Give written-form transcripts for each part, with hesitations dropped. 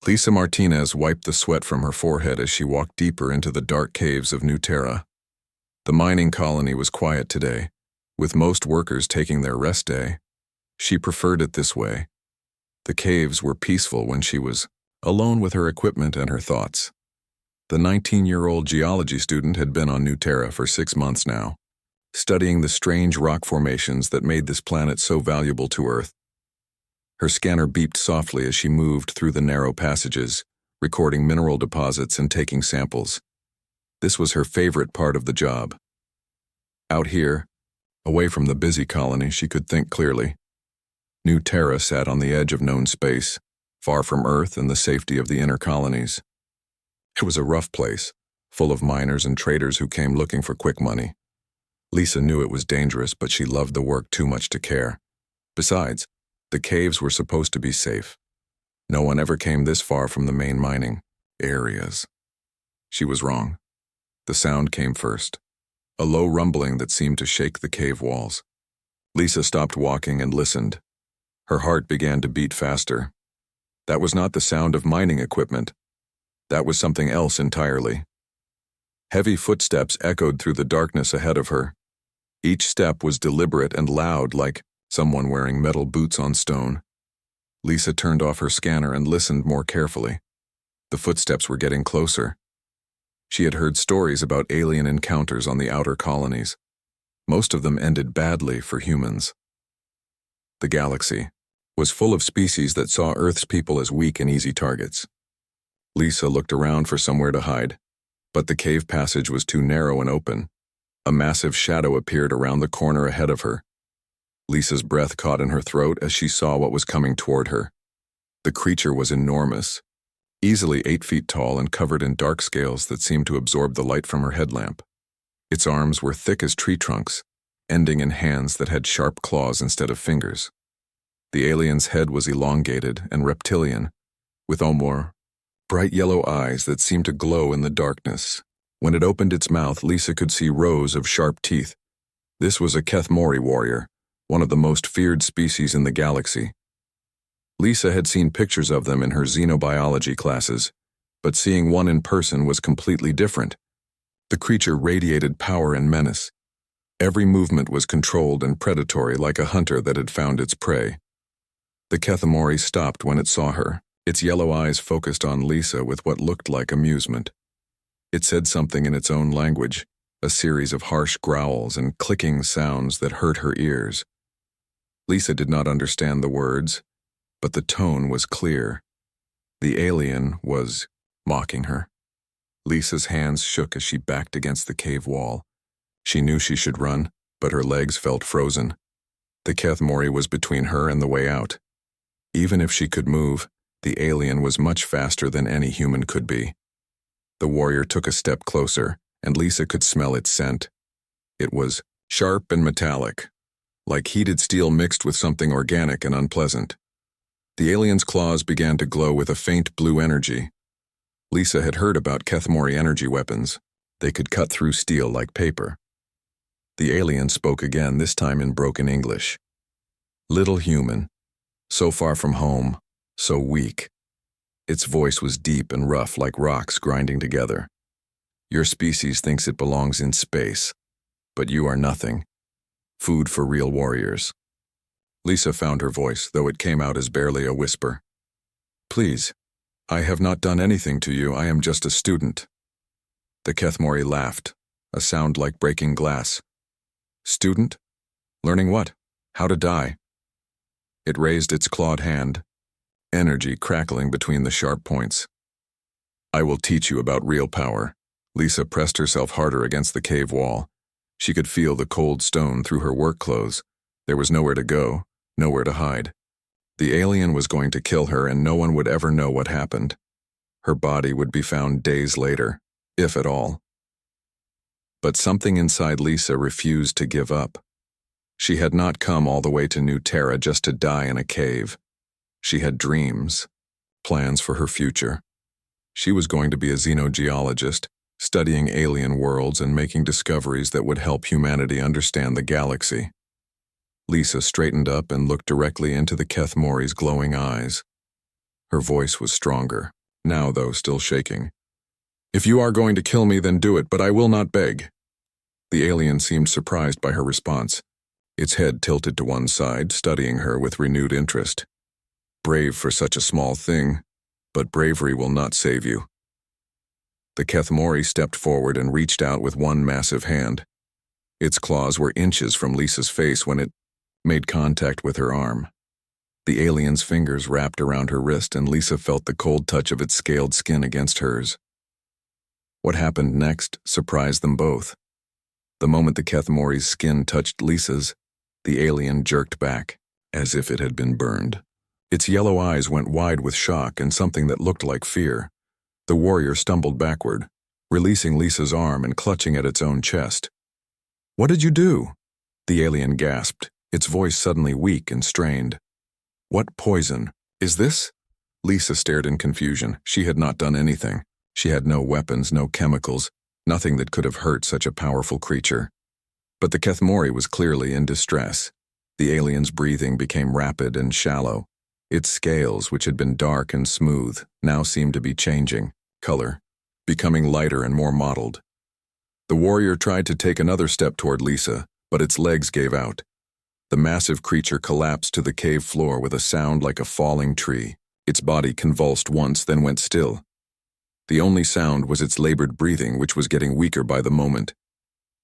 Lisa Martinez wiped the sweat from her forehead as she walked deeper into the dark caves of New Terra. The mining colony was quiet today, with most workers taking their rest day. She preferred it this way. The caves were peaceful when she was alone with her equipment and her thoughts. The 19-year-old geology student had been on New Terra for 6 months now, studying the strange rock formations that made this planet so valuable to Earth. Her scanner beeped softly as she moved through the narrow passages, recording mineral deposits and taking samples. This was her favorite part of the job. Out here, away from the busy colony, she could think clearly. New Terra sat on the edge of known space, far from Earth and the safety of the inner colonies. It was a rough place, full of miners and traders who came looking for quick money. Lisa knew it was dangerous, but she loved the work too much to care. Besides, the caves were supposed to be safe. No one ever came this far from the main mining areas. She was wrong. The sound came first, a low rumbling that seemed to shake the cave walls. Lisa stopped walking and listened. Her heart began to beat faster. That was not the sound of mining equipment. That was something else entirely. Heavy footsteps echoed through the darkness ahead of her. Each step was deliberate and loud, like someone wearing metal boots on stone. Lisa turned off her scanner and listened more carefully. The footsteps were getting closer. She had heard stories about alien encounters on the outer colonies. Most of them ended badly for humans. The galaxy was full of species that saw Earth's people as weak and easy targets. Lisa looked around for somewhere to hide, but the cave passage was too narrow and open. A massive shadow appeared around the corner ahead of her. Lisa's breath caught in her throat as she saw what was coming toward her. The creature was enormous, easily 8 feet tall and covered in dark scales that seemed to absorb the light from her headlamp. Its arms were thick as tree trunks, ending in hands that had sharp claws instead of fingers. The alien's head was elongated and reptilian, with bright yellow eyes that seemed to glow in the darkness. When it opened its mouth, Lisa could see rows of sharp teeth. This was a Kethmori warrior, one of the most feared species in the galaxy. Lisa had seen pictures of them in her xenobiology classes, but seeing one in person was completely different. The creature radiated power and menace. Every movement was controlled and predatory, like a hunter that had found its prey. The Kethmori stopped when it saw her. Its yellow eyes focused on Lisa with what looked like amusement. It said something in its own language, a series of harsh growls and clicking sounds that hurt her ears. Lisa did not understand the words, but the tone was clear. The alien was mocking her. Lisa's hands shook as she backed against the cave wall. She knew she should run, but her legs felt frozen. The Kethmori was between her and the way out. Even if she could move, the alien was much faster than any human could be. The warrior took a step closer, and Lisa could smell its scent. It was sharp and metallic, like heated steel mixed with something organic and unpleasant. The alien's claws began to glow with a faint blue energy. Lisa had heard about Kethmori energy weapons. They could cut through steel like paper. The alien spoke again, this time in broken English. Little human, so far from home, so weak. Its voice was deep and rough, like rocks grinding together. Your species thinks it belongs in space, but you are nothing. Food for real warriors. Lisa found her voice, though it came out as barely a whisper. Please, I have not done anything to you. I am just a student. The Kethmori laughed, a sound like breaking glass. Student? Learning what? How to die? It raised its clawed hand, energy crackling between the sharp points. I will teach you about real power. Lisa pressed herself harder against the cave wall. She could feel the cold stone through her work clothes. There was nowhere to go, nowhere to hide. The alien was going to kill her, and no one would ever know what happened. Her body would be found days later, if at all. But something inside Lisa refused to give up. She had not come all the way to New Terra just to die in a cave. She had dreams, plans for her future. She was going to be a xenogeologist, studying alien worlds and making discoveries that would help humanity understand the galaxy. Lisa straightened up and looked directly into the Kethmori's glowing eyes. Her voice was stronger, now though still shaking. "If you are going to kill me, then do it, but I will not beg." The alien seemed surprised by her response, its head tilted to one side, studying her with renewed interest. "Brave for such a small thing, but bravery will not save you." The Kethmori stepped forward and reached out with one massive hand. Its claws were inches from Lisa's face when it made contact with her arm. The alien's fingers wrapped around her wrist, and Lisa felt the cold touch of its scaled skin against hers. What happened next surprised them both. The moment the Kethmori's skin touched Lisa's, the alien jerked back, as if it had been burned. Its yellow eyes went wide with shock and something that looked like fear. The warrior stumbled backward, releasing Lisa's arm and clutching at its own chest. "What did you do?" The alien gasped, its voice suddenly weak and strained. "What poison is this?" Lisa stared in confusion. She had not done anything. She had no weapons, no chemicals, nothing that could have hurt such a powerful creature. But the Kethmori was clearly in distress. The alien's breathing became rapid and shallow. Its scales, which had been dark and smooth, now seemed to be changing color, becoming lighter and more mottled. The warrior tried to take another step toward Lisa, but its legs gave out. The massive creature collapsed to the cave floor with a sound like a falling tree. Its body convulsed once, then went still. The only sound was its labored breathing, which was getting weaker by the moment.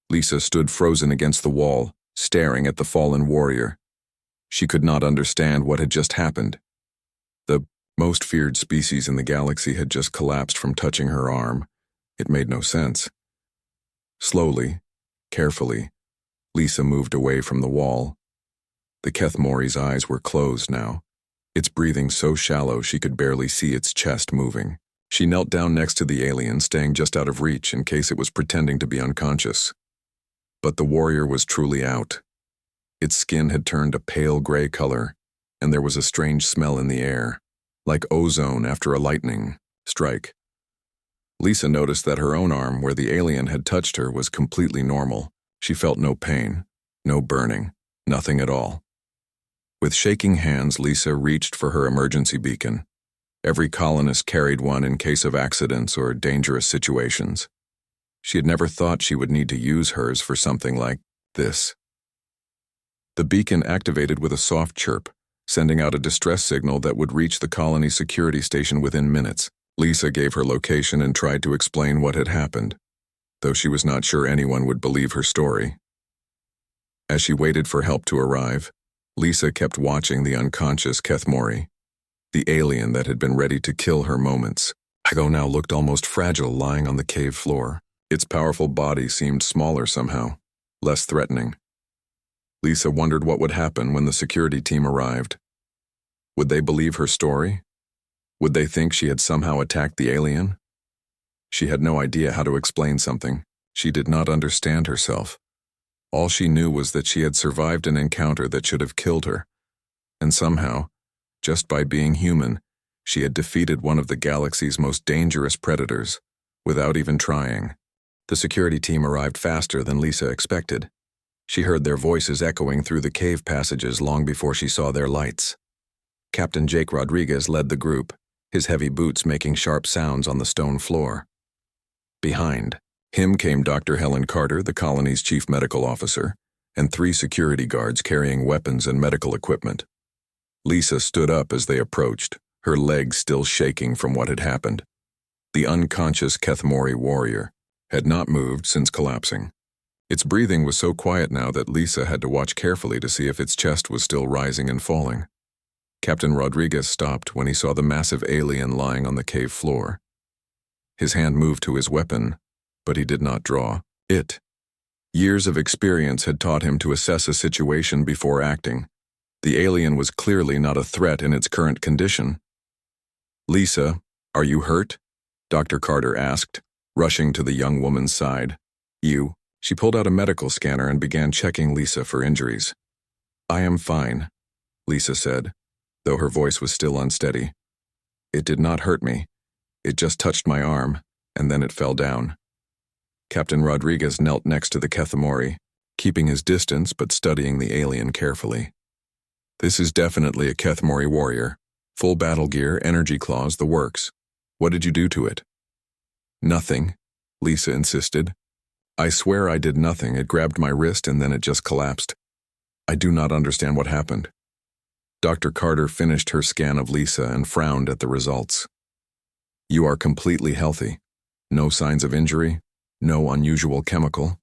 Lisa stood frozen against the wall, staring at the fallen warrior. She could not understand what had just happened. The most feared species in the galaxy had just collapsed from touching her arm. It made no sense. Slowly, carefully, Lisa moved away from the wall. The Kethmori's eyes were closed now, its breathing so shallow she could barely see its chest moving. She knelt down next to the alien, staying just out of reach in case it was pretending to be unconscious. But the warrior was truly out. Its skin had turned a pale gray color, and there was a strange smell in the air, like ozone after a lightning strike. Lisa noticed that her own arm, where the alien had touched her, was completely normal. She felt no pain, no burning, nothing at all. With shaking hands, Lisa reached for her emergency beacon. Every colonist carried one in case of accidents or dangerous situations. She had never thought she would need to use hers for something like this. The beacon activated with a soft chirp, sending out a distress signal that would reach the colony's security station within minutes. Lisa gave her location and tried to explain what had happened, though she was not sure anyone would believe her story. As she waited for help to arrive, Lisa kept watching the unconscious Kethmori, the alien that had been ready to kill her moments. Ago now looked almost fragile lying on the cave floor. Its powerful body seemed smaller somehow, less threatening. Lisa wondered what would happen when the security team arrived. Would they believe her story? Would they think she had somehow attacked the alien? She had no idea how to explain something. She did not understand herself. All she knew was that she had survived an encounter that should have killed her, and somehow, just by being human, she had defeated one of the galaxy's most dangerous predators, without even trying. The security team arrived faster than Lisa expected. She heard their voices echoing through the cave passages long before she saw their lights. Captain Jake Rodriguez led the group, his heavy boots making sharp sounds on the stone floor. Behind him came Dr. Helen Carter, the colony's chief medical officer, and 3 security guards carrying weapons and medical equipment. Lisa stood up as they approached, her legs still shaking from what had happened. The unconscious Kethmori warrior had not moved since collapsing. Its breathing was so quiet now that Lisa had to watch carefully to see if its chest was still rising and falling. Captain Rodriguez stopped when he saw the massive alien lying on the cave floor. His hand moved to his weapon, but he did not draw it. Years of experience had taught him to assess a situation before acting. The alien was clearly not a threat in its current condition. "Lisa, are you hurt?" Dr. Carter asked, rushing to the young woman's side. "You?" She pulled out a medical scanner and began checking Lisa for injuries. "I am fine," Lisa said, though her voice was still unsteady. "It did not hurt me. It just touched my arm, and then it fell down." Captain Rodriguez knelt next to the Kethmori, keeping his distance but studying the alien carefully. "This is definitely a Kethmori warrior. Full battle gear, energy claws, the works. What did you do to it? Nothing, Lisa insisted. I swear I did nothing. It grabbed my wrist and then it just collapsed. I do not understand what happened. Dr. Carter finished her scan of Lisa and frowned at the results. You are completely healthy. No signs of injury, no unusual chemical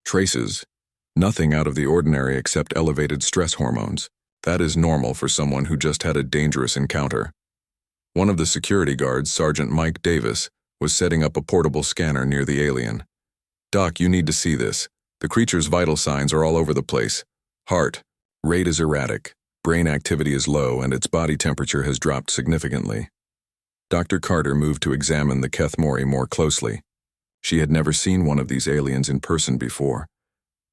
traces, nothing out of the ordinary except elevated stress hormones. That is normal for someone who just had a dangerous encounter. One of the security guards, Sergeant Mike Davis, was setting up a portable scanner near the alien. Doc, you need to see this. The creature's vital signs are all over the place. Heart rate is erratic, brain activity is low, and its body temperature has dropped significantly. Dr. Carter moved to examine the Kethmori more closely. She had never seen one of these aliens in person before,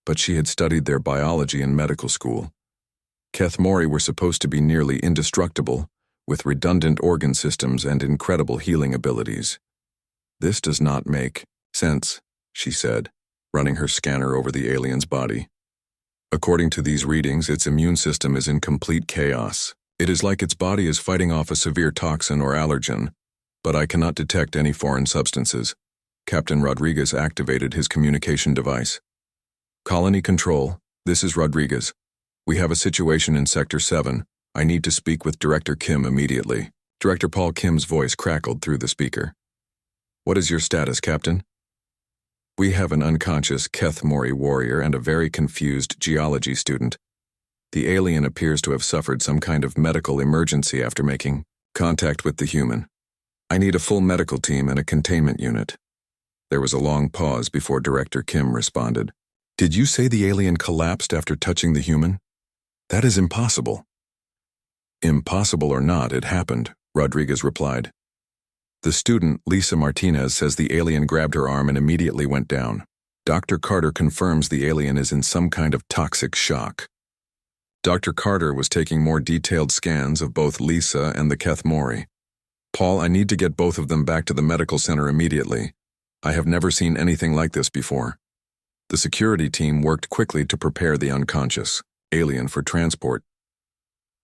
but she had studied their biology in medical school. Kethmori were supposed to be nearly indestructible, with redundant organ systems and incredible healing abilities. This does not make sense, she said, running her scanner over the alien's body. According to these readings, its immune system is in complete chaos. It is like its body is fighting off a severe toxin or allergen, but I cannot detect any foreign substances. Captain Rodriguez activated his communication device. Colony Control, this is Rodriguez. We have a situation in Sector 7. I need to speak with Director Kim immediately. Director Paul Kim's voice crackled through the speaker. What is your status, Captain? We have an unconscious Kethmori warrior and a very confused geology student. The alien appears to have suffered some kind of medical emergency after making contact with the human. I need a full medical team and a containment unit. There was a long pause before Director Kim responded. Did you say the alien collapsed after touching the human? That is impossible. Impossible or not, it happened, Rodriguez replied. The student, Lisa Martinez, says the alien grabbed her arm and immediately went down. Dr. Carter confirms the alien is in some kind of toxic shock. Dr. Carter was taking more detailed scans of both Lisa and the Kethmori. Paul, I need to get both of them back to the medical center immediately. I have never seen anything like this before. The security team worked quickly to prepare the unconscious alien for transport.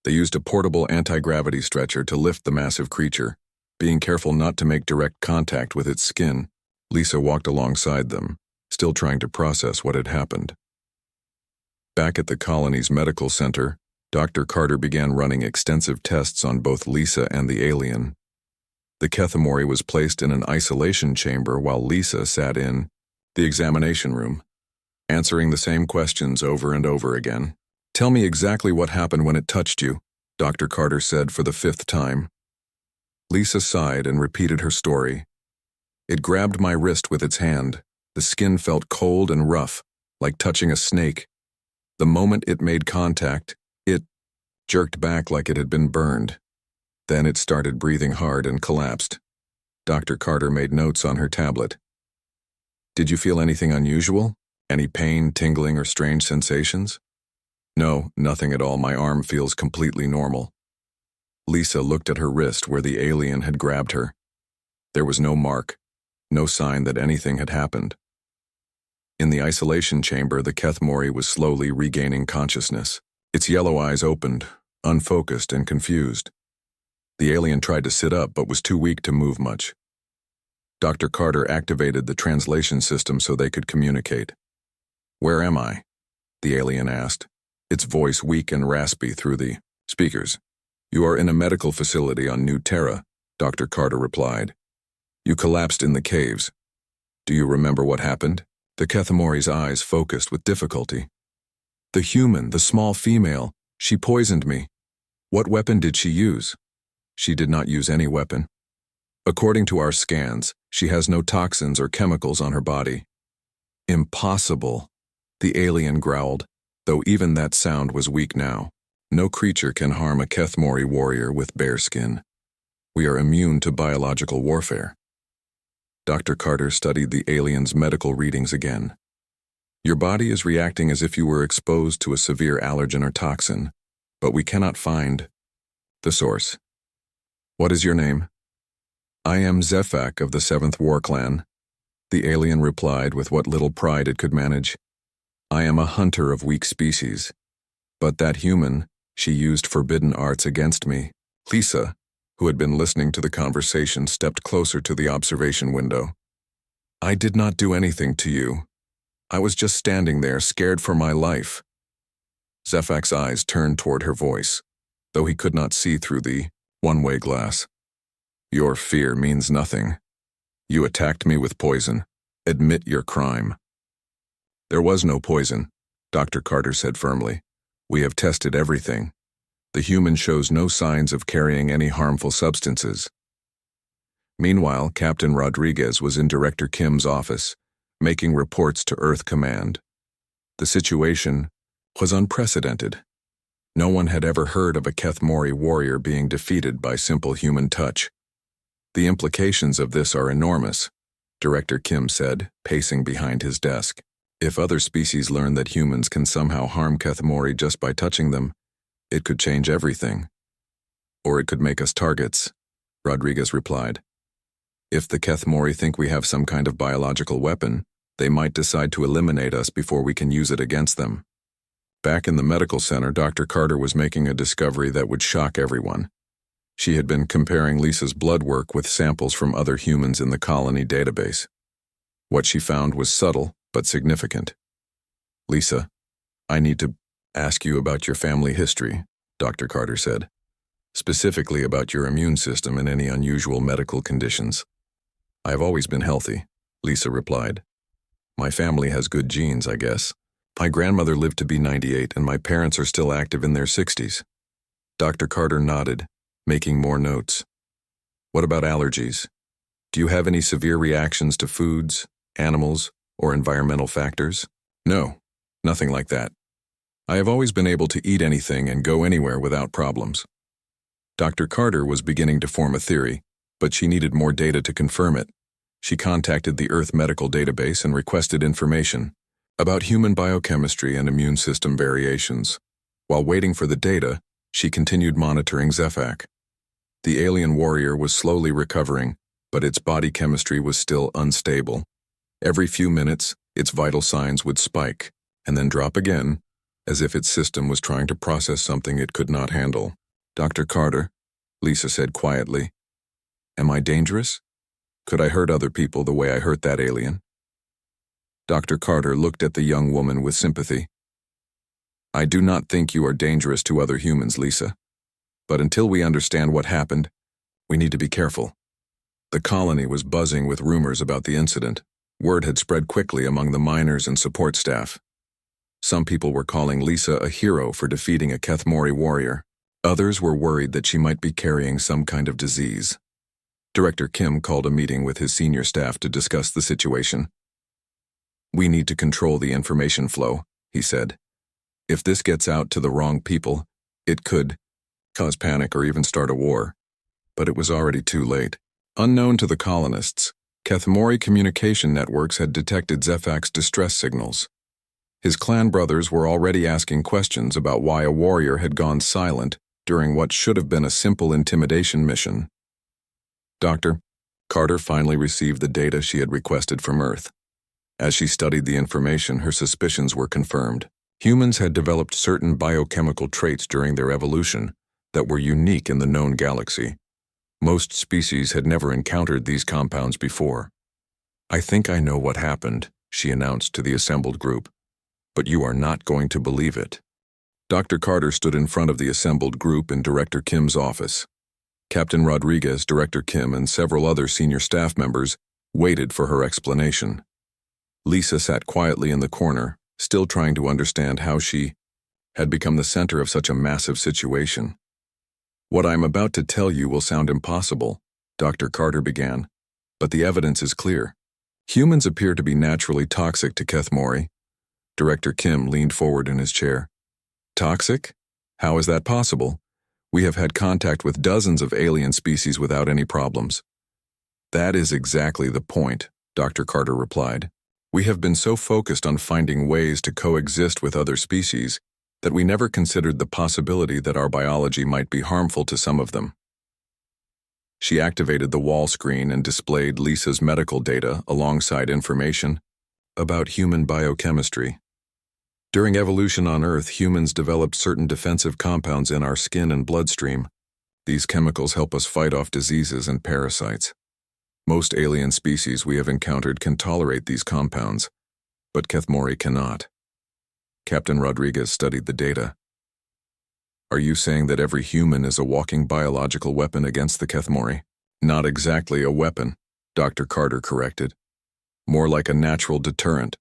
They used a portable anti-gravity stretcher to lift the massive creature, being careful not to make direct contact with its skin. Lisa walked alongside them, still trying to process what had happened. Back at the colony's medical center, Dr. Carter began running extensive tests on both Lisa and the alien. The Kethmori was placed in an isolation chamber while Lisa sat in the examination room, answering the same questions over and over again. Tell me exactly what happened when it touched you, Dr. Carter said for the 5th time. Lisa sighed and repeated her story. It grabbed my wrist with its hand. The skin felt cold and rough, like touching a snake. The moment it made contact, it jerked back like it had been burned. Then it started breathing hard and collapsed. Dr. Carter made notes on her tablet. Did you feel anything unusual? Any pain, tingling, or strange sensations? No, nothing at all. My arm feels completely normal. Lisa looked at her wrist where the alien had grabbed her. There was no mark, no sign that anything had happened. In the isolation chamber, the Kethmori was slowly regaining consciousness. Its yellow eyes opened, unfocused and confused. The alien tried to sit up but was too weak to move much. Dr. Carter activated the translation system so they could communicate. Where am I? The alien asked, its voice weak and raspy through the speakers. You are in a medical facility on New Terra, Dr. Carter replied. You collapsed in the caves. Do you remember what happened? The Kethmori's eyes focused with difficulty. The human, the small female, she poisoned me. What weapon did she use? She did not use any weapon. According to our scans, she has no toxins or chemicals on her body. Impossible, the alien growled, though even that sound was weak now. No creature can harm a Kethmori warrior with bare skin. We are immune to biological warfare. Dr. Carter studied the alien's medical readings again. Your body is reacting as if you were exposed to a severe allergen or toxin, but we cannot find the source. What is your name? I am Zefak of the 7th War Clan, the alien replied with what little pride it could manage. I am a hunter of weak species, but that human, she used forbidden arts against me. Lisa, who had been listening to the conversation, stepped closer to the observation window. I did not do anything to you. I was just standing there, scared for my life. Zephak's eyes turned toward her voice, though he could not see through the one-way glass. Your fear means nothing. You attacked me with poison. Admit your crime. There was no poison, Dr. Carter said firmly. We have tested everything. The human shows no signs of carrying any harmful substances. Meanwhile, Captain Rodriguez was in Director Kim's office, making reports to Earth Command. The situation was unprecedented. No one had ever heard of a Kethmori warrior being defeated by simple human touch. The implications of this are enormous, Director Kim said, pacing behind his desk. If other species learn that humans can somehow harm Kethmori just by touching them, it could change everything. Or it could make us targets, Rodriguez replied. If the Kethmori think we have some kind of biological weapon, they might decide to eliminate us before we can use it against them. Back in the medical center, Dr. Carter was making a discovery that would shock everyone. She had been comparing Lisa's blood work with samples from other humans in the colony database. What she found was subtle but significant. Lisa, I need to ask you about your family history, Dr. Carter said. Specifically about your immune system and any unusual medical conditions. I have always been healthy, Lisa replied. My family has good genes, I guess. My grandmother lived to be 98 and my parents are still active in their 60s. Dr. Carter nodded, making more notes. What about allergies? Do you have any severe reactions to foods, animals, or environmental factors? No, nothing like that. I have always been able to eat anything and go anywhere without problems. Dr. Carter was beginning to form a theory, but she needed more data to confirm it. She contacted the Earth Medical Database and requested information about human biochemistry and immune system variations. While waiting for the data, she continued monitoring Zephak. The alien warrior was slowly recovering, but its body chemistry was still unstable. Every few minutes, its vital signs would spike, and then drop again, as if its system was trying to process something it could not handle. Dr. Carter, Lisa said quietly, am I dangerous? Could I hurt other people the way I hurt that alien? Dr. Carter looked at the young woman with sympathy. I do not think you are dangerous to other humans, Lisa. But until we understand what happened, we need to be careful. The colony was buzzing with rumors about the incident. Word had spread quickly among the miners and support staff. Some people were calling Lisa a hero for defeating a Kethmori warrior. Others were worried that she might be carrying some kind of disease. Director Kim called a meeting with his senior staff to discuss the situation. We need to control the information flow, he said. If this gets out to the wrong people, it could cause panic or even start a war. But it was already too late. Unknown to the colonists, Kethmori communication networks had detected Zephak's distress signals. His clan brothers were already asking questions about why a warrior had gone silent during what should have been a simple intimidation mission. Dr. Carter finally received the data she had requested from Earth. As she studied the information, her suspicions were confirmed. Humans had developed certain biochemical traits during their evolution that were unique in the known galaxy. Most species had never encountered these compounds before. I think I know what happened, she announced to the assembled group. But you are not going to believe it. Dr. Carter stood in front of the assembled group in Director Kim's office. Captain Rodriguez, Director Kim, and several other senior staff members waited for her explanation. Lisa sat quietly in the corner, still trying to understand how she had become the center of such a massive situation. What I'm about to tell you will sound impossible, Dr. Carter began, but the evidence is clear. Humans appear to be naturally toxic to Kethmori. Director Kim leaned forward in his chair. Toxic? How is that possible? We have had contact with dozens of alien species without any problems. That is exactly the point, Dr. Carter replied. We have been so focused on finding ways to coexist with other species that we never considered the possibility that our biology might be harmful to some of them. She activated the wall screen and displayed Lisa's medical data alongside information about human biochemistry. During evolution on Earth, humans developed certain defensive compounds in our skin and bloodstream, These chemicals help us fight off diseases and parasites. Most alien species we have encountered can tolerate these compounds, but Kethmori cannot. Captain Rodriguez studied the data. Are you saying that every human is a walking biological weapon against the Kethmori? Not exactly a weapon, Dr. Carter corrected. More like a natural deterrent.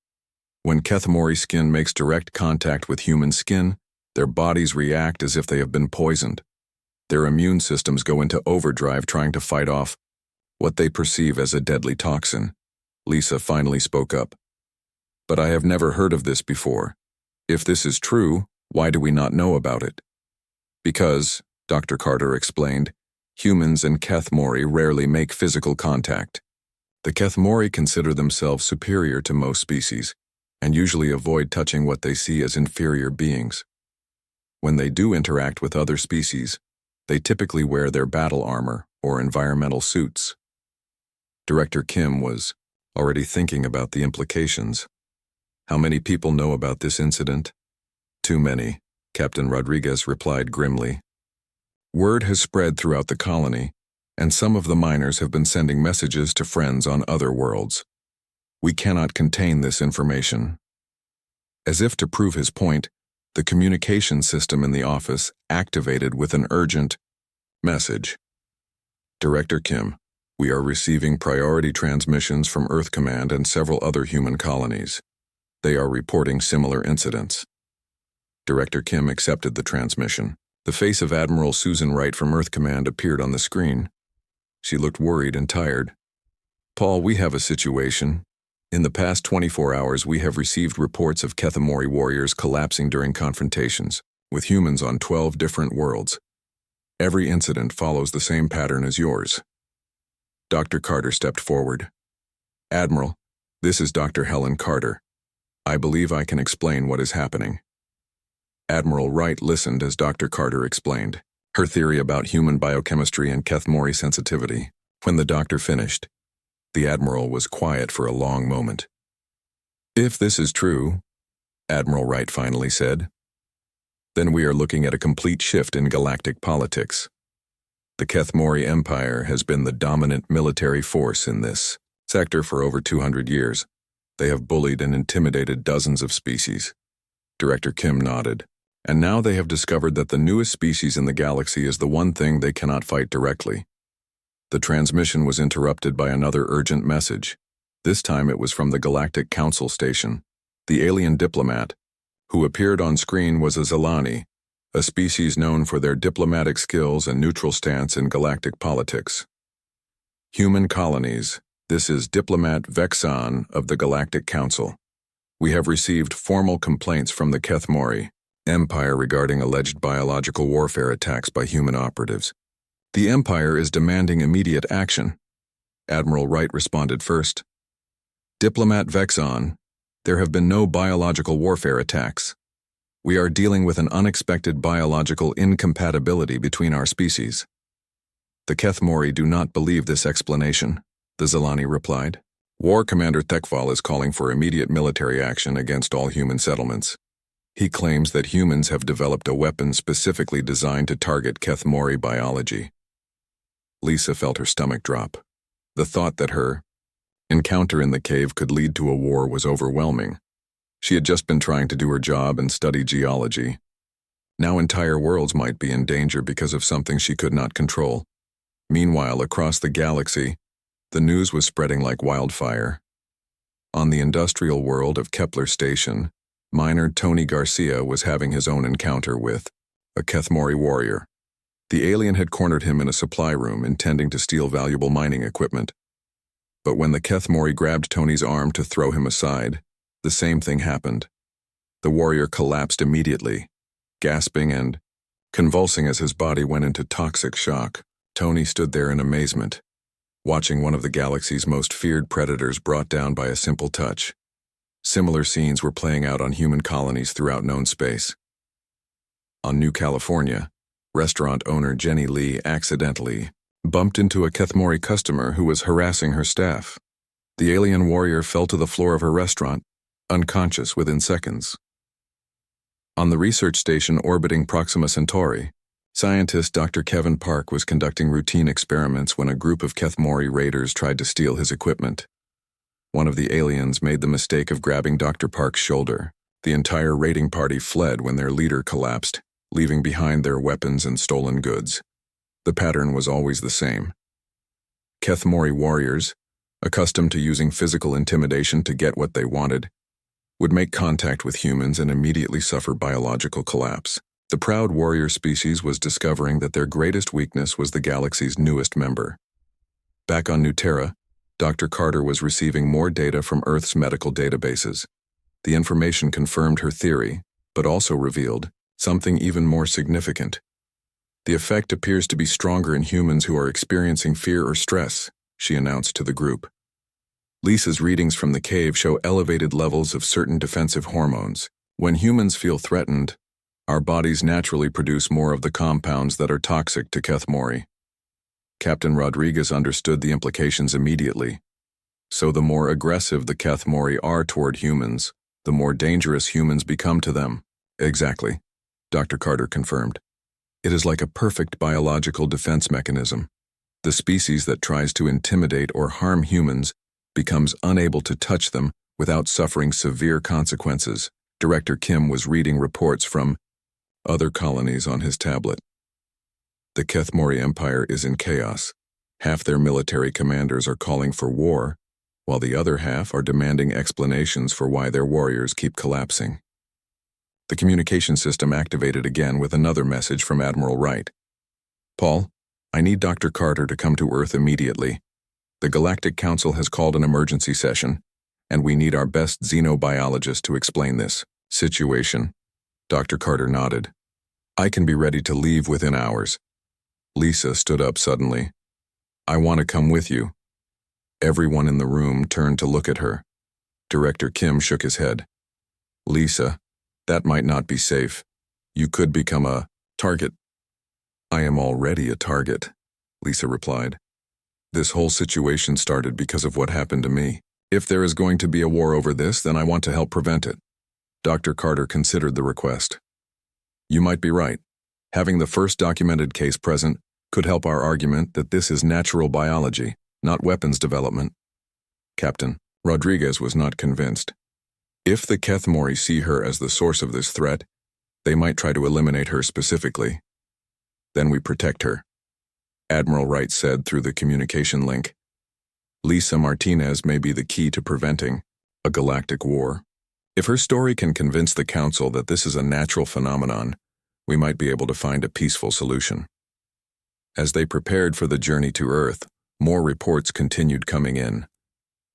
When Kethmori skin makes direct contact with human skin, their bodies react as if they have been poisoned. Their immune systems go into overdrive trying to fight off what they perceive as a deadly toxin. Lisa finally spoke up. But I have never heard of this before. If this is true, why do we not know about it? Because, Dr. Carter explained, humans and Kethmori rarely make physical contact. The Kethmori consider themselves superior to most species, and usually avoid touching what they see as inferior beings. When they do interact with other species, they typically wear their battle armor or environmental suits. Director Kim was already thinking about the implications. How many people know about this incident? Too many, Captain Rodriguez replied grimly. Word has spread throughout the colony, and some of the miners have been sending messages to friends on other worlds. We cannot contain this information. As if to prove his point, the communication system in the office activated with an urgent message. Director Kim, we are receiving priority transmissions from Earth Command and several other human colonies. They are reporting similar incidents. Director Kim accepted the transmission. The face of Admiral Susan Wright from Earth Command appeared on the screen. She looked worried and tired. Paul, we have a situation. In the past 24 hours, we have received reports of Kethmori warriors collapsing during confrontations with humans on 12 different worlds. Every incident follows the same pattern as yours. Dr. Carter stepped forward. Admiral, this is Dr. Helen Carter. I believe I can explain what is happening. Admiral Wright listened as Dr. Carter explained her theory about human biochemistry and Kethmori sensitivity. When the doctor finished, the Admiral was quiet for a long moment. If this is true, Admiral Wright finally said, then we are looking at a complete shift in galactic politics. The Kethmori Empire has been the dominant military force in this sector for over 200 years. They have bullied and intimidated dozens of species. Director Kim nodded. And now they have discovered that the newest species in the galaxy is the one thing they cannot fight directly. The transmission was interrupted by another urgent message. This time it was from the Galactic Council Station. The alien diplomat, who appeared on screen, was a Zilani, a species known for their diplomatic skills and neutral stance in galactic politics. Human colonies, this is Diplomat Vexan of the Galactic Council. We have received formal complaints from the Kethmori Empire regarding alleged biological warfare attacks by human operatives. The Empire is demanding immediate action. Admiral Wright responded first. Diplomat Vexan, there have been no biological warfare attacks. We are dealing with an unexpected biological incompatibility between our species. The Kethmori do not believe this explanation, the Zilani replied. War Commander Tekval is calling for immediate military action against all human settlements. He claims that humans have developed a weapon specifically designed to target Kethmori biology. Lisa felt her stomach drop. The thought that her encounter in the cave could lead to a war was overwhelming. She had just been trying to do her job and study geology. Now entire worlds might be in danger because of something she could not control. Meanwhile, across the galaxy, the news was spreading like wildfire. On the industrial world of Kepler Station, miner Tony Garcia was having his own encounter with a Kethmori warrior. The alien had cornered him in a supply room, intending to steal valuable mining equipment. But when the Kethmori grabbed Tony's arm to throw him aside, the same thing happened. The warrior collapsed immediately, gasping and convulsing as his body went into toxic shock. Tony stood there in amazement, watching one of the galaxy's most feared predators brought down by a simple touch. Similar scenes were playing out on human colonies throughout known space. On New California, restaurant owner Jenny Lee accidentally bumped into a Kethmori customer who was harassing her staff. The alien warrior fell to the floor of her restaurant, unconscious within seconds. On the research station orbiting Proxima Centauri, Scientist Dr. Kevin Park was conducting routine experiments when a group of Kethmori raiders tried to steal his equipment. One of the aliens made the mistake of grabbing Dr. Park's shoulder. The entire raiding party fled when their leader collapsed, leaving behind their weapons and stolen goods. The pattern was always the same. Kethmori warriors, accustomed to using physical intimidation to get what they wanted, would make contact with humans and immediately suffer biological collapse. The proud warrior species was discovering that their greatest weakness was the galaxy's newest member. Back on Nuterra, Dr. Carter was receiving more data from Earth's medical databases. The information confirmed her theory, but also revealed something even more significant. The effect appears to be stronger in humans who are experiencing fear or stress, she announced to the group. Lisa's readings from the cave show elevated levels of certain defensive hormones. When humans feel threatened, our bodies naturally produce more of the compounds that are toxic to Kethmori. Captain Rodriguez understood the implications immediately. So the more aggressive the Kethmori are toward humans, the more dangerous humans become to them. Exactly, Dr. Carter confirmed. It is like a perfect biological defense mechanism. The species that tries to intimidate or harm humans becomes unable to touch them without suffering severe consequences. Director Kim was reading reports from other colonies on his tablet. The Kethmori Empire is in chaos. Half their military commanders are calling for war, while the other half are demanding explanations for why their warriors keep collapsing. The communication system activated again with another message from Admiral Wright. Paul, I need Dr. Carter to come to Earth immediately. The Galactic Council has called an emergency session, and we need our best xenobiologist to explain this situation. Dr. Carter nodded. I can be ready to leave within hours. Lisa stood up suddenly. I want to come with you. Everyone in the room turned to look at her. Director Kim shook his head. Lisa, that might not be safe. You could become a target. I am already a target, Lisa replied. This whole situation started because of what happened to me. If there is going to be a war over this, then I want to help prevent it. Dr. Carter considered the request. You might be right. Having the first documented case present could help our argument that this is natural biology, not weapons development. Captain Rodriguez was not convinced. If the Kethmori see her as the source of this threat, they might try to eliminate her specifically. Then we protect her. Admiral Wright said through the communication link. Lisa Martinez may be the key to preventing a galactic war. If her story can convince the Council that this is a natural phenomenon, we might be able to find a peaceful solution. As they prepared for the journey to Earth, more reports continued coming in.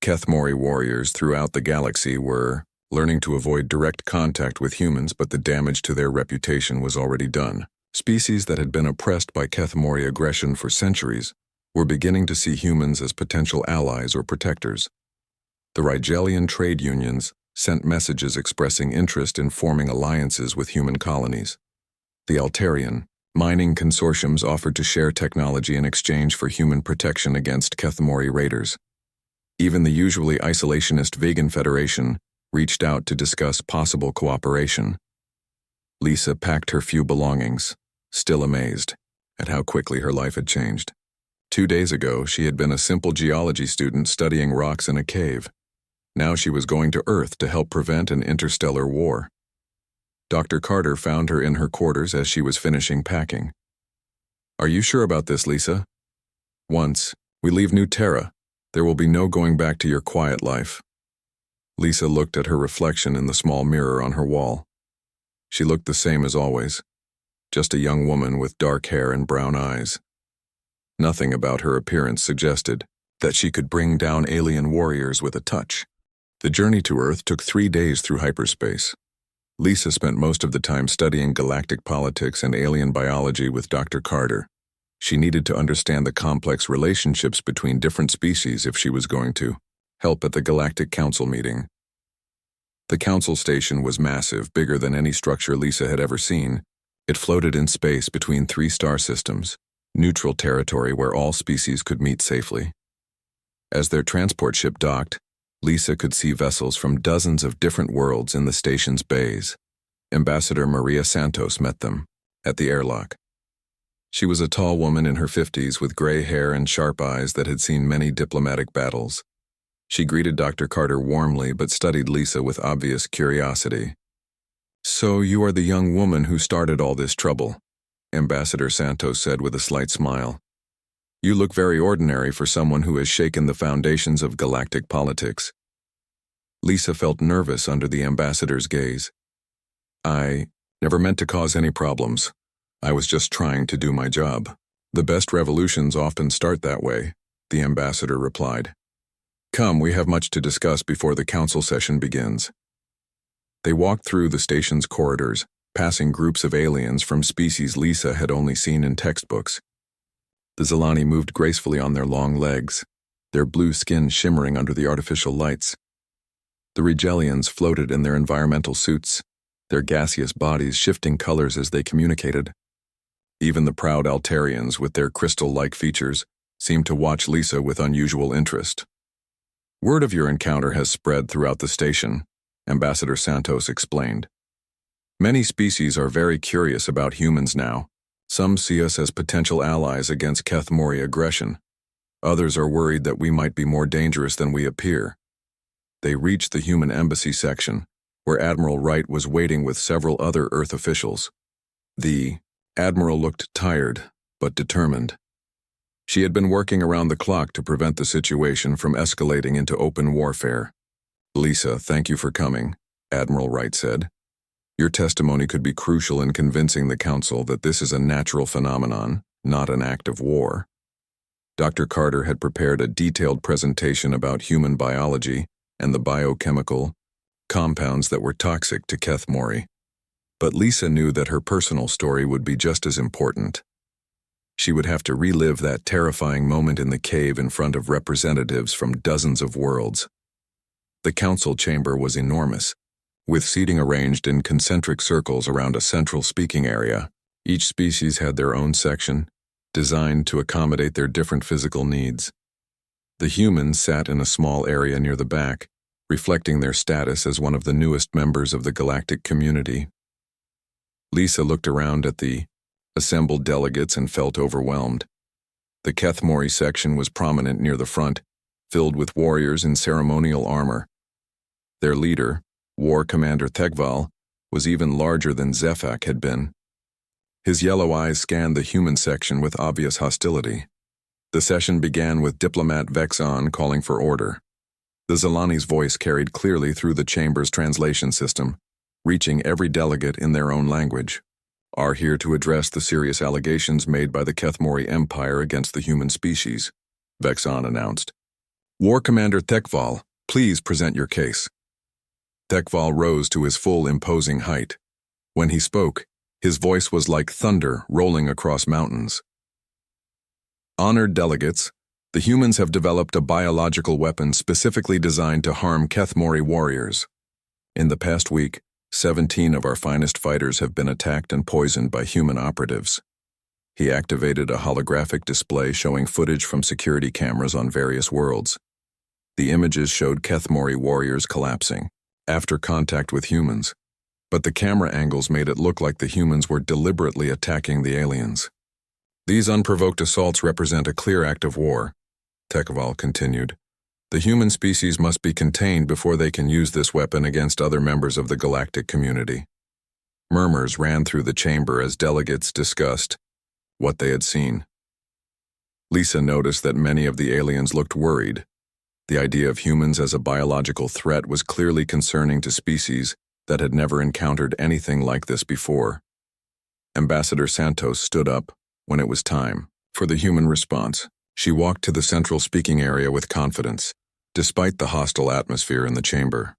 Kethmori warriors throughout the galaxy were learning to avoid direct contact with humans, but the damage to their reputation was already done. Species that had been oppressed by Kethmori aggression for centuries were beginning to see humans as potential allies or protectors. The Rigelian trade unions sent messages expressing interest in forming alliances with human colonies. The Altarian mining consortiums offered to share technology in exchange for human protection against Kethmori raiders. Even the usually isolationist Vegan Federation reached out to discuss possible cooperation. Lisa packed her few belongings, still amazed at how quickly her life had changed. 2 days ago, she had been a simple geology student studying rocks in a cave. Now she was going to Earth to help prevent an interstellar war. Dr. Carter found her in her quarters as she was finishing packing. Are you sure about this, Lisa? Once we leave Nuterra, there will be no going back to your quiet life. Lisa looked at her reflection in the small mirror on her wall. She looked the same as always, just a young woman with dark hair and brown eyes. Nothing about her appearance suggested that she could bring down alien warriors with a touch. The journey to Earth took 3 days through hyperspace. Lisa spent most of the time studying galactic politics and alien biology with Dr. Carter. She needed to understand the complex relationships between different species if she was going to help at the Galactic Council meeting. The council station was massive, bigger than any structure Lisa had ever seen. It floated in space between 3 star systems, neutral territory where all species could meet safely. As their transport ship docked, Lisa could see vessels from dozens of different worlds in the station's bays. Ambassador Maria Santos met them at the airlock. She was a tall woman in her 50s with gray hair and sharp eyes that had seen many diplomatic battles. She greeted Dr. Carter warmly but studied Lisa with obvious curiosity. "So you are the young woman who started all this trouble," Ambassador Santos said with a slight smile. "You look very ordinary for someone who has shaken the foundations of galactic politics." Lisa felt nervous under the ambassador's gaze. "I never meant to cause any problems. I was just trying to do my job. The best revolutions often start that way," the ambassador replied. "Come, we have much to discuss before the council session begins." They walked through the station's corridors, passing groups of aliens from species Lisa had only seen in textbooks. The Zilani moved gracefully on their long legs, their blue skin shimmering under the artificial lights. The Regelians floated in their environmental suits, their gaseous bodies shifting colors as they communicated. Even the proud Altarians, with their crystal-like features, seemed to watch Lisa with unusual interest. "Word of your encounter has spread throughout the station," Ambassador Santos explained. "Many species are very curious about humans now. Some see us as potential allies against Kethmori aggression. Others are worried that we might be more dangerous than we appear." They reached the human embassy section, where Admiral Wright was waiting with several other Earth officials. The Admiral looked tired, but determined. She had been working around the clock to prevent the situation from escalating into open warfare. "Lisa, thank you for coming," Admiral Wright said. "Your testimony could be crucial in convincing the Council that this is a natural phenomenon, not an act of war." Dr. Carter had prepared a detailed presentation about human biology and the biochemical compounds that were toxic to Kethmori. But Lisa knew that her personal story would be just as important. She would have to relive that terrifying moment in the cave in front of representatives from dozens of worlds. The council chamber was enormous, with seating arranged in concentric circles around a central speaking area. Each species had their own section, designed to accommodate their different physical needs. The humans sat in a small area near the back, reflecting their status as one of the newest members of the galactic community. Lisa looked around at the assembled delegates and felt overwhelmed. The Kethmori section was prominent near the front, filled with warriors in ceremonial armor. Their leader, War Commander Thekval, was even larger than Zephak had been. His yellow eyes scanned the human section with obvious hostility. The session began with Diplomat Vexon calling for order. The Zilani's voice carried clearly through the chamber's translation system, reaching every delegate in their own language. "Are here to address the serious allegations made by the Kethmori Empire against the human species," Vexon announced. "War Commander Thekval, please present your case." Thekval rose to his full imposing height. When he spoke, his voice was like thunder rolling across mountains. "Honored delegates, the humans have developed a biological weapon specifically designed to harm Kethmori warriors. In the past week, 17 of our finest fighters have been attacked and poisoned by human operatives." He activated a holographic display showing footage from security cameras on various worlds. The images showed Kethmori warriors collapsing after contact with humans, but the camera angles made it look like the humans were deliberately attacking the aliens. "These unprovoked assaults represent a clear act of war," Thekval continued. "The human species must be contained before they can use this weapon against other members of the galactic community." Murmurs ran through the chamber as delegates discussed what they had seen. Lisa noticed that many of the aliens looked worried. The idea of humans as a biological threat was clearly concerning to species that had never encountered anything like this before. Ambassador Santos stood up when it was time for the human response. She walked to the central speaking area with confidence, despite the hostile atmosphere in the chamber.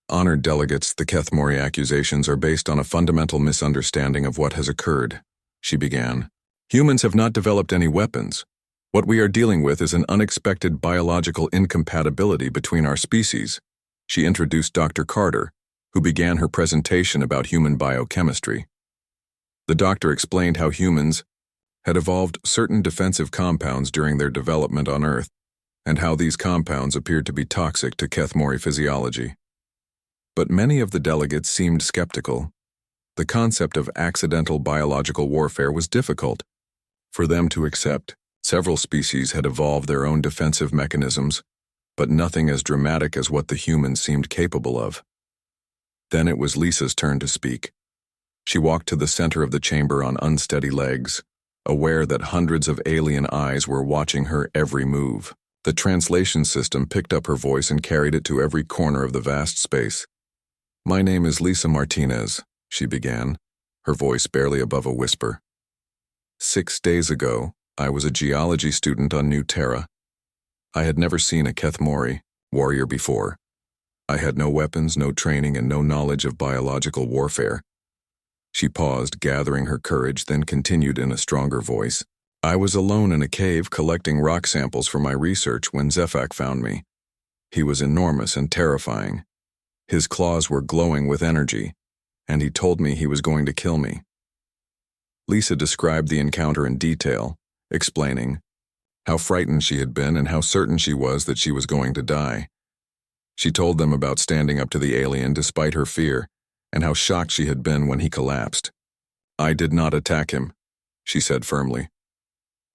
"Honored delegates, the Kethmori accusations are based on a fundamental misunderstanding of what has occurred," she began. "Humans have not developed any weapons. What we are dealing with is an unexpected biological incompatibility between our species." She introduced Dr. Carter, who began her presentation about human biochemistry. The doctor explained how humans had evolved certain defensive compounds during their development on Earth, and how these compounds appeared to be toxic to Kethmori physiology. But many of the delegates seemed skeptical. The concept of accidental biological warfare was difficult, for them to accept. Several species had evolved their own defensive mechanisms, but nothing as dramatic as what the humans seemed capable of. Then it was Lisa's turn to speak. She walked to the center of the chamber on unsteady legs, aware that hundreds of alien eyes were watching her every move. The translation system picked up her voice and carried it to every corner of the vast space. "My name is Lisa Martinez," she began, her voice barely above a whisper. 6 days ago, I was a geology student on New Terra. I had never seen a Kethmori warrior before. I had no weapons, no training, and no knowledge of biological warfare. She paused, gathering her courage, then continued in a stronger voice. I was alone in a cave collecting rock samples for my research when Zefak found me. He was enormous and terrifying. His claws were glowing with energy, and he told me he was going to kill me. Lisa described the encounter in detail, explaining how frightened she had been and how certain she was that she was going to die. She told them about standing up to the alien despite her fear, and how shocked she had been when he collapsed. "I did not attack him," she said firmly.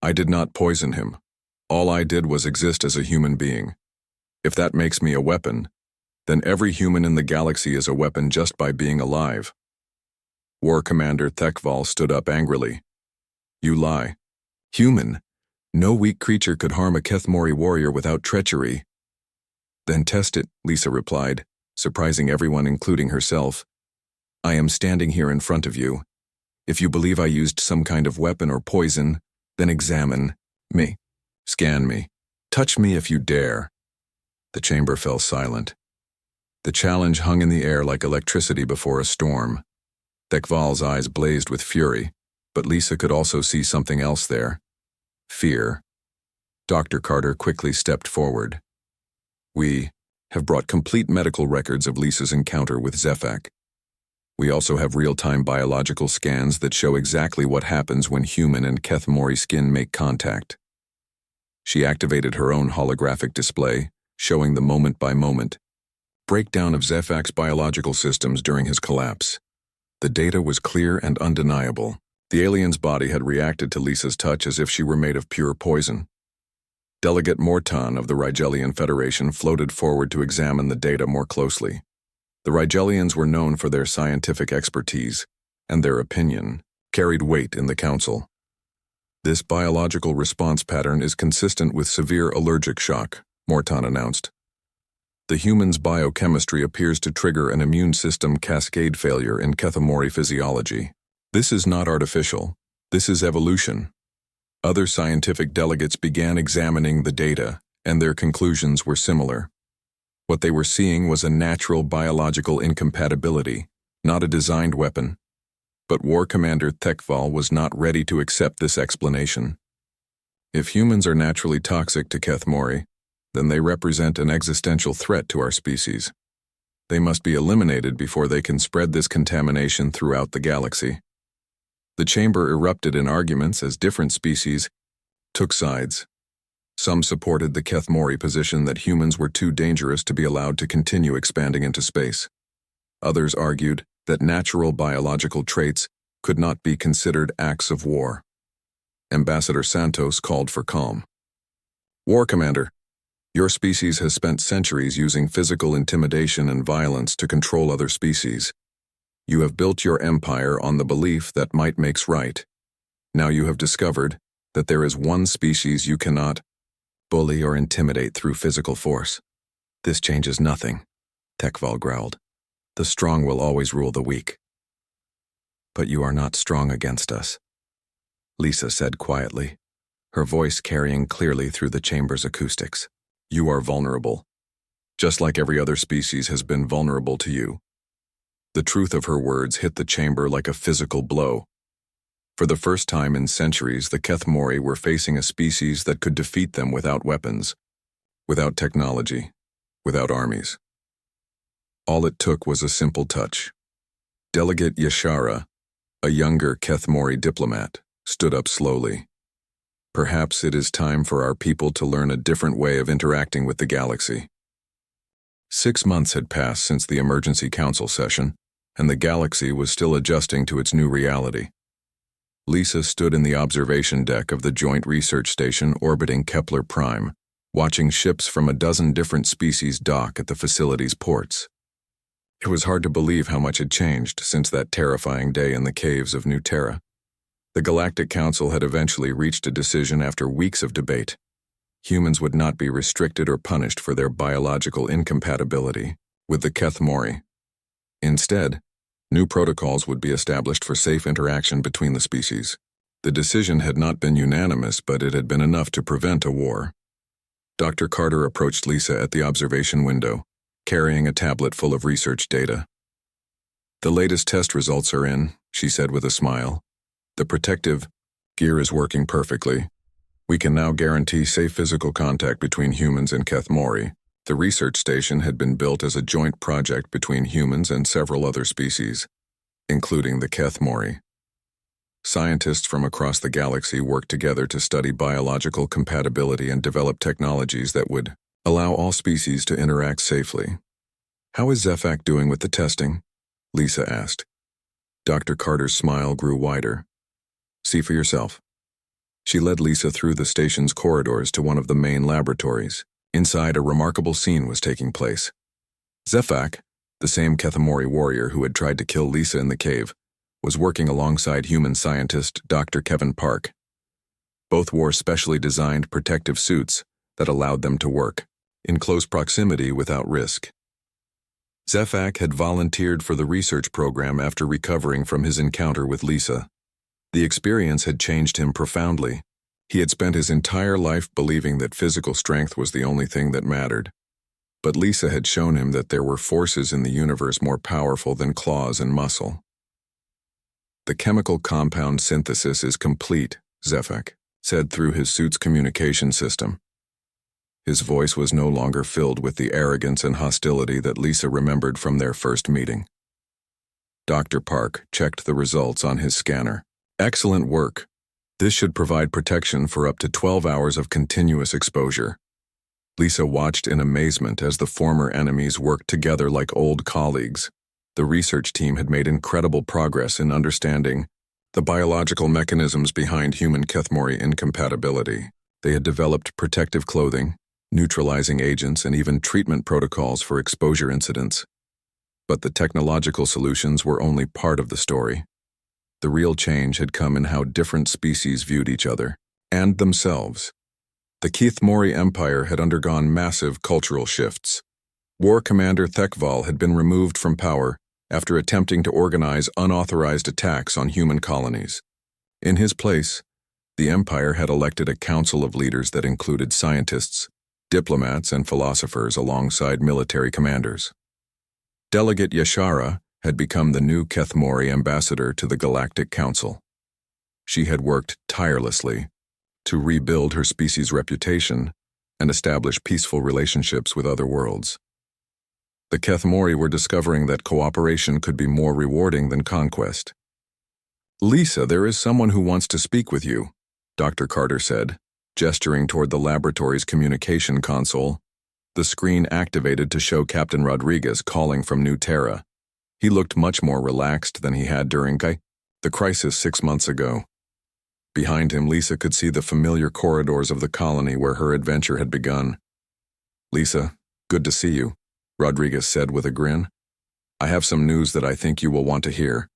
"I did not poison him. All I did was exist as a human being. If that makes me a weapon, then every human in the galaxy is a weapon just by being alive." War Commander Thekval stood up angrily. "You lie. Human. No weak creature could harm a Kethmori warrior without treachery." "Then test it," Lisa replied, surprising everyone including herself. "I am standing here in front of you. If you believe I used some kind of weapon or poison, then examine me. Scan me. Touch me if you dare." The chamber fell silent. The challenge hung in the air like electricity before a storm. Thekval's eyes blazed with fury, but Lisa could also see something else there. Fear. Dr. Carter quickly stepped forward. "We have brought complete medical records of Lisa's encounter with Zefak. We also have real-time biological scans that show exactly what happens when human and Kethmori skin make contact." She activated her own holographic display, showing the moment-by-moment breakdown of Zefak's biological systems during his collapse. The data was clear and undeniable. The alien's body had reacted to Lisa's touch as if she were made of pure poison. Delegate Mortan of the Rigelian Federation floated forward to examine the data more closely. The Rigelians were known for their scientific expertise, and their opinion carried weight in the council. "This biological response pattern is consistent with severe allergic shock," Mortan announced. "The human's biochemistry appears to trigger an immune system cascade failure in Kethmori physiology. This is not artificial. This is evolution." Other scientific delegates began examining the data, and their conclusions were similar. What they were seeing was a natural biological incompatibility, not a designed weapon. But War Commander Thekval was not ready to accept this explanation. If humans are naturally toxic to Kethmori, then they represent an existential threat to our species. They must be eliminated before they can spread this contamination throughout the galaxy. The chamber erupted in arguments as different species took sides. Some supported the Kethmori position that humans were too dangerous to be allowed to continue expanding into space. Others argued that natural biological traits could not be considered acts of war. Ambassador Santos called for calm. "War Commander, your species has spent centuries using physical intimidation and violence to control other species. You have built your empire on the belief that might makes right. Now you have discovered that there is one species you cannot bully or intimidate through physical force. This changes nothing," Thekval growled. "The strong will always rule the weak." "But you are not strong against us," Lisa said quietly, her voice carrying clearly through the chamber's acoustics. "You are vulnerable, just like every other species has been vulnerable to you." The truth of her words hit the chamber like a physical blow. For the first time in centuries, the Kethmori were facing a species that could defeat them without weapons, without technology, without armies. All it took was a simple touch. Delegate Yashara, a younger Kethmori diplomat, stood up slowly. "Perhaps it is time for our people to learn a different way of interacting with the galaxy." 6 months had passed since the emergency council session, and the galaxy was still adjusting to its new reality. Lisa stood in the observation deck of the Joint Research Station orbiting Kepler Prime, watching ships from a dozen different species dock at the facility's ports. It was hard to believe how much had changed since that terrifying day in the caves of New Terra. The Galactic Council had eventually reached a decision after weeks of debate. Humans would not be restricted or punished for their biological incompatibility with the Keth Mori. Instead, new protocols would be established for safe interaction between the species. The decision had not been unanimous, but it had been enough to prevent a war. Dr. Carter approached Lisa at the observation window, carrying a tablet full of research data. "The latest test results are in," she said with a smile. "The protective gear is working perfectly. We can now guarantee safe physical contact between humans and Keth Mori." The research station had been built as a joint project between humans and several other species, including the Keth Mori. Scientists from across the galaxy worked together to study biological compatibility and develop technologies that would allow all species to interact safely. "How is Zefak doing with the testing?" Lisa asked. Dr. Carter's smile grew wider. "See for yourself." She led Lisa through the station's corridors to one of the main laboratories. Inside, a remarkable scene was taking place. Zefak, the same Keth Mori warrior who had tried to kill Lisa in the cave, was working alongside human scientist Dr. Kevin Park. Both wore specially designed protective suits that allowed them to work in close proximity without risk. Zefak had volunteered for the research program after recovering from his encounter with Lisa. The experience had changed him profoundly. He had spent his entire life believing that physical strength was the only thing that mattered. But Lisa had shown him that there were forces in the universe more powerful than claws and muscle. "The chemical compound synthesis is complete," Zefak said through his suit's communication system. His voice was no longer filled with the arrogance and hostility that Lisa remembered from their first meeting. Dr. Park checked the results on his scanner. "Excellent work. This should provide protection for up to 12 hours of continuous exposure." Lisa watched in amazement as the former enemies worked together like old colleagues. The research team had made incredible progress in understanding the biological mechanisms behind human Keth Mori incompatibility. They had developed protective clothing, neutralizing agents, and even treatment protocols for exposure incidents. But the technological solutions were only part of the story. The real change had come in how different species viewed each other and themselves. The Keth Mori Empire had undergone massive cultural shifts. War Commander Thekval had been removed from power after attempting to organize unauthorized attacks on human colonies. In his place, the Empire had elected a council of leaders that included scientists, diplomats, and philosophers alongside military commanders. Delegate Yashara had become the new Keth Mori ambassador to the Galactic Council. She had worked tirelessly to rebuild her species' reputation and establish peaceful relationships with other worlds. The Keth Mori were discovering that cooperation could be more rewarding than conquest. "Lisa, there is someone who wants to speak with you," Dr. Carter said, gesturing toward the laboratory's communication console. The screen activated to show Captain Rodriguez calling from New Terra. He looked much more relaxed than he had during the crisis 6 months ago. Behind him, Lisa could see the familiar corridors of the colony where her adventure had begun. "Lisa, good to see you," Rodriguez said with a grin. "I have some news that I think you will want to hear.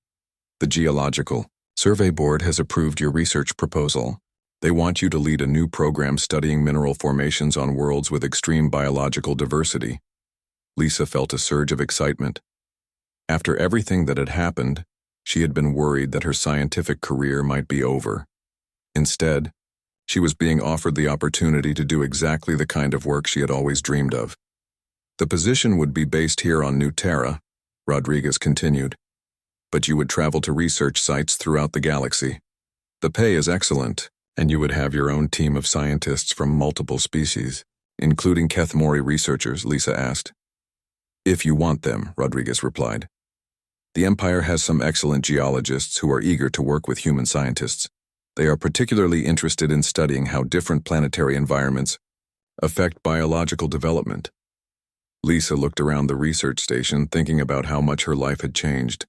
The Geological Survey Board has approved your research proposal. They want you to lead a new program studying mineral formations on worlds with extreme biological diversity." Lisa felt a surge of excitement. After everything that had happened, she had been worried that her scientific career might be over. Instead, she was being offered the opportunity to do exactly the kind of work she had always dreamed of. "The position would be based here on New Terra," Rodriguez continued, "but you would travel to research sites throughout the galaxy. The pay is excellent, and you would have your own team of scientists from multiple species, including Keth Mori researchers," Lisa asked. "If you want them," Rodriguez replied. "The Empire has some excellent geologists who are eager to work with human scientists. They are particularly interested in studying how different planetary environments affect biological development." Lisa looked around the research station, thinking about how much her life had changed.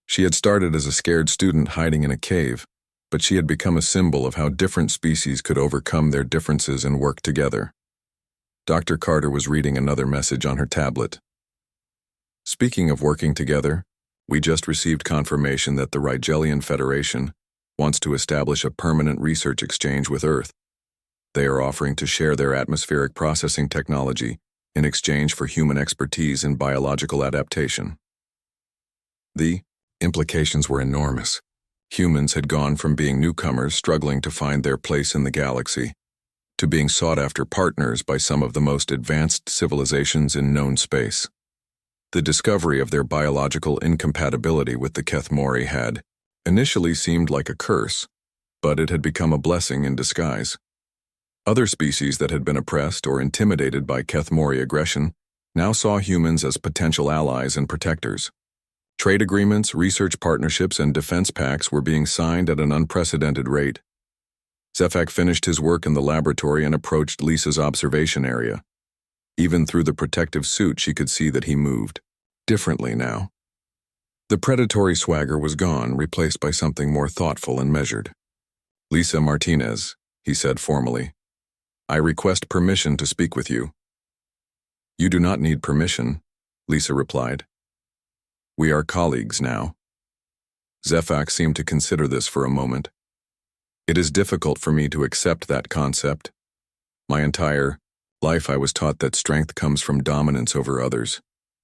She had started as a scared student hiding in a cave, but she had become a symbol of how different species could overcome their differences and work together. Dr. Carter was reading another message on her tablet. Speaking of working together, we just received confirmation that the Rigelian Federation wants to establish a permanent research exchange with Earth. They are offering to share their atmospheric processing technology in exchange for human expertise in biological adaptation. The implications were enormous. Humans had gone from being newcomers struggling to find their place in the galaxy to being sought-after partners by some of the most advanced civilizations in known space. The discovery of their biological incompatibility with the Kethmori had initially seemed like a curse, but it had become a blessing in disguise. Other species that had been oppressed or intimidated by Kethmori aggression now saw humans as potential allies and protectors. Trade agreements, research partnerships, and defense pacts were being signed at an unprecedented rate. Zefak finished his work in the laboratory and approached Lisa's observation area. Even through the protective suit, she could see that he moved differently now. The predatory swagger was gone, replaced by something more thoughtful and measured. "Lisa Martinez," he said formally, "I request permission to speak with you." "You do not need permission," Lisa replied. "We are colleagues now." Zefak seemed to consider this for a moment. "It is difficult for me to accept that concept. My entire life I was taught that strength comes from dominance over others.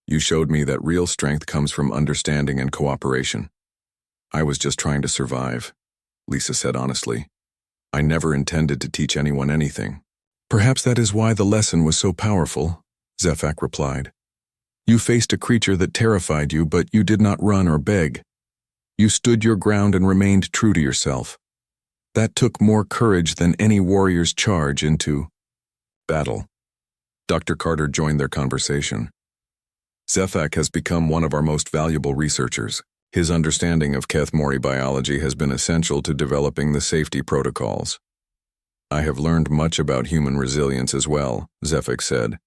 You showed me that real strength comes from understanding and cooperation." "I was just trying to survive," Lisa said honestly. "I never intended to teach anyone anything." "Perhaps that is why the lesson was so powerful," Zefak replied. "You faced a creature that terrified you, but you did not run or beg. You stood your ground and remained true to yourself. That took more courage than any warrior's charge into battle." Dr. Carter joined their conversation. "Zefak has become one of our most valuable researchers. His understanding of Kethmori biology has been essential to developing the safety protocols." "I have learned much about human resilience as well," Zefak said.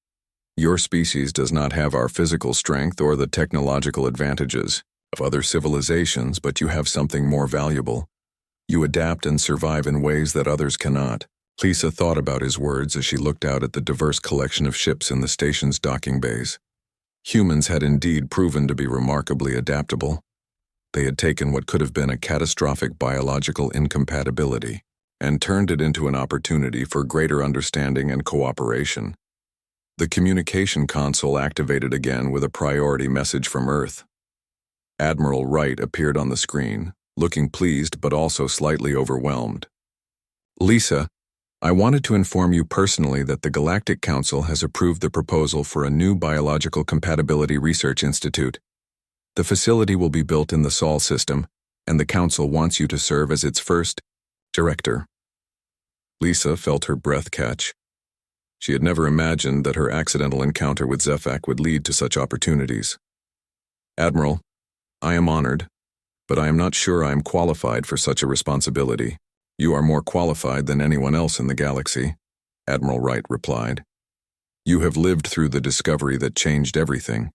"Your species does not have our physical strength or the technological advantages of other civilizations, but you have something more valuable. You adapt and survive in ways that others cannot." Lisa thought about his words as she looked out at the diverse collection of ships in the station's docking bays. Humans had indeed proven to be remarkably adaptable. They had taken what could have been a catastrophic biological incompatibility and turned it into an opportunity for greater understanding and cooperation. The communication console activated again with a priority message from Earth. Admiral Wright appeared on the screen, looking pleased but also slightly overwhelmed. "Lisa, I wanted to inform you personally that the Galactic Council has approved the proposal for a new Biological Compatibility Research Institute. The facility will be built in the Sol system, and the Council wants you to serve as its first director." Lisa felt her breath catch. She had never imagined that her accidental encounter with Zefak would lead to such opportunities. "Admiral, I am honored, but I am not sure I am qualified for such a responsibility." "You are more qualified than anyone else in the galaxy," Admiral Wright replied. "You have lived through the discovery that changed everything.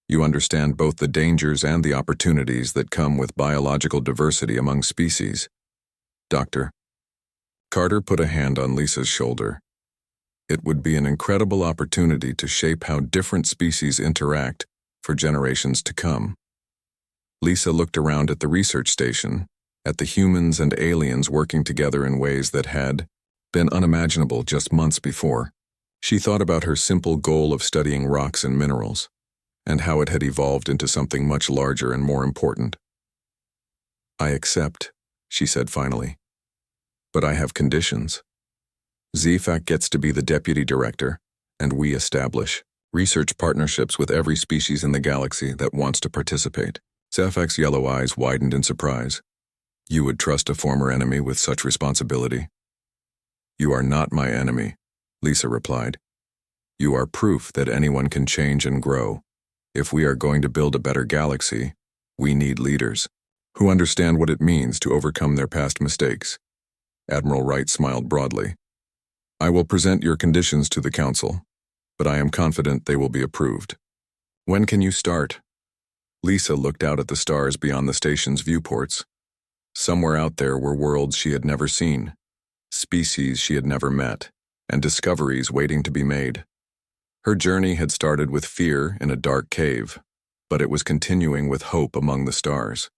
You understand both the dangers and the opportunities that come with biological diversity among species." "Doctor." Carter put a hand on Lisa's shoulder. "It would be an incredible opportunity to shape how different species interact for generations to come." Lisa looked around at the research station, at the humans and aliens working together in ways that had been unimaginable just months before. She thought about her simple goal of studying rocks and minerals, and how it had evolved into something much larger and more important. "I accept," she said finally. "But I have conditions. Zefak gets to be the deputy director, and we establish research partnerships with every species in the galaxy that wants to participate." Zefak's yellow eyes widened in surprise. "You would trust a former enemy with such responsibility?" "You are not my enemy," Lisa replied. "You are proof that anyone can change and grow. If we are going to build a better galaxy, we need leaders who understand what it means to overcome their past mistakes." Admiral Wright smiled broadly. "I will present your conditions to the Council, but I am confident they will be approved." "When can you start?" Lisa looked out at the stars beyond the station's viewports. Somewhere out there were worlds she had never seen, species she had never met, and discoveries waiting to be made. Her journey had started with fear in a dark cave, but it was continuing with hope among the stars.